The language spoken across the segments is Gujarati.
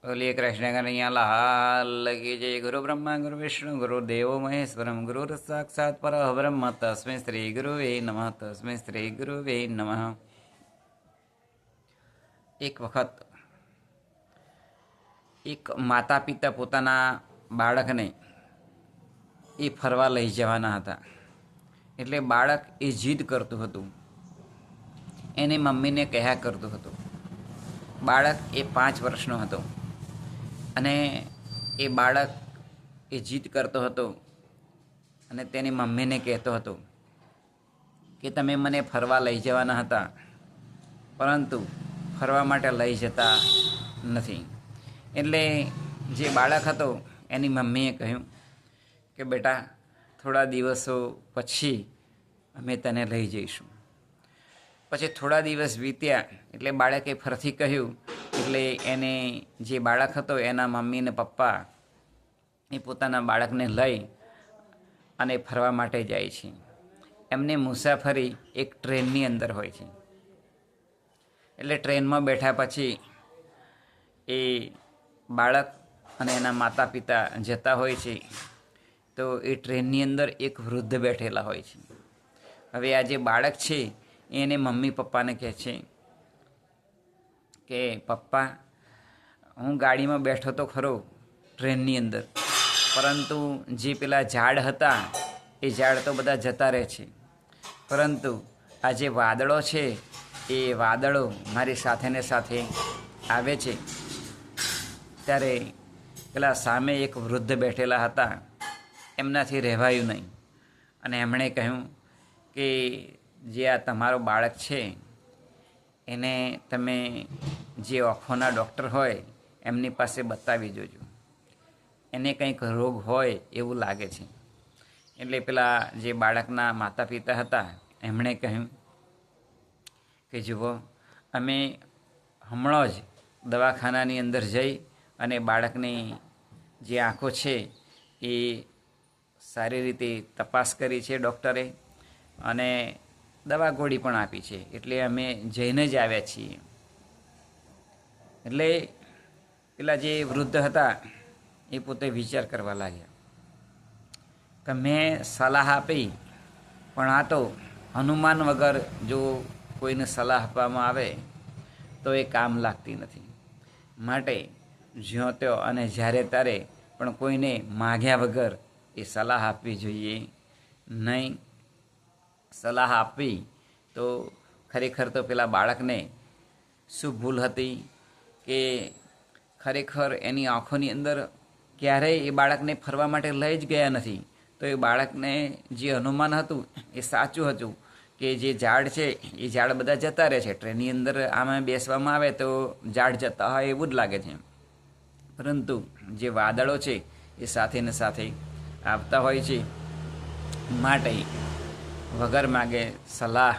बोलिए कृष्ण कन्हैया लाल की जय। गुरु ब्रह्मा गुरु विष्णु गुरु देवो महेश्वरम गुरु साक्षात् परब्रह्म तस्मै श्री गुरुवे नमः तस्मै श्री गुरुवे नमः। एक वखत एक माता पिता પોતાના બાળકને એ ફરવા લઈ જવાના હતા, એટલે બાળક એ જીદ કરતું હતું, એની મમ્મીને કહ્યા કરતું હતું. બાળક એ 5 વર્ષનો હતો અને એ બાળક એ જીદ કરતો હતો અને તેની મમ્મીને કહેતો હતો કે તમે મને ફરવા લઈ જવાના હતા, પરંતુ ફરવા માટે લઈ જતા નથી. એટલે જે બાળક હતો એની મમ્મીએ કહ્યું કે બેટા, થોડા દિવસો પછી અમે તને લઈ જઈશું. પછી થોડા દિવસ વીત્યા એટલે બાળકે ફરીથી કહ્યું, એટલે એને જે બાળક હતો એના મમ્મી ને પપ્પા એ પોતાના બાળકને લઈ અને ફરવા માટે જાય છે. એમની મુસાફરી એક ટ્રેનની અંદર હોય છે. એટલે ટ્રેનમાં બેઠા પછી એ બાળક અને એના માતા પિતા જતા હોય છે, તો એ ટ્રેનની અંદર એક વૃદ્ધ બેઠેલા હોય છે. હવે આ જે બાળક છે એને મમ્મી પપ્પાને કહે છે કે પપ્પા, હું ગાડીમાં બેઠો તો ખરો ટ્રેનની અંદર, પરંતુ જે પેલા ઝાડ હતા એ ઝાડ તો બધા જતા રહે છે, પરંતુ આ જે વાદળો છે એ વાદળો મારી સાથે ને સાથે આવે છે. ત્યારે પેલા સામે એક વૃદ્ધ બેઠેલા હતા, એમનાથી રહેવાયું નહીં અને એમણે કહ્યું કે જે આ તમારો બાળક છે એને તમે જે આંખોના ડૉક્ટર હોય એમની પાસે બતાવી જોજો, એને કંઈક રોગ હોય એવું લાગે છે. એટલે પેલા જે બાળકના માતા પિતા હતા એમણે કહ્યું કે જુઓ, અમે હમણાં જ દવાખાનાની અંદર જઈ અને બાળકની જે આંખો છે એ સારી રીતે તપાસ કરી છે ડૉક્ટરે, અને દવા ગોળી પણ આપી છે, એટલે અમે જઈને જ આવ્યા છીએ. એટલે પેલા જે વૃદ્ધ હતા એ પોતે વિચાર કરવા લાગ્યા કે મેં સલાહ આપી, પણ આ તો અનુમાન વગર જો કોઈને સલાહ આપવામાં આવે તો એ કામ લાગતી નથી. માટે જ્યો ત્યો અને જ્યારે ત્યારે પણ કોઈને માગ્યા વગર એ સલાહ આપવી જોઈએ નહીં. સલાહ આપવી તો ખરેખર તો પેલા બાળકને શું ભૂલ હતી કે ખરેખર એની આંખોની અંદર ક્યારેય એ બાળકને ફરવા માટે લઈ જ ગયા નથી. તો એ બાળકને જે અનુમાન હતું એ સાચું હતું કે જે ઝાડ છે એ ઝાડ બધા જતા રહે છે. ટ્રેનની અંદર આમાં બેસવામાં આવે તો ઝાડ જતા હોય એવું જ લાગે છે, પરંતુ જે વાદળો છે એ સાથે ને સાથે આવતા હોય છે. માટે વગર માગે સલાહ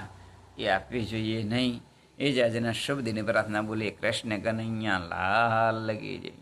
એ આપવી જોઈએ નહીં. એ જ આજના શુભ દિને પ્રાર્થના. બોલીએ કૃષ્ણ કનૈયા લાલ કી જય.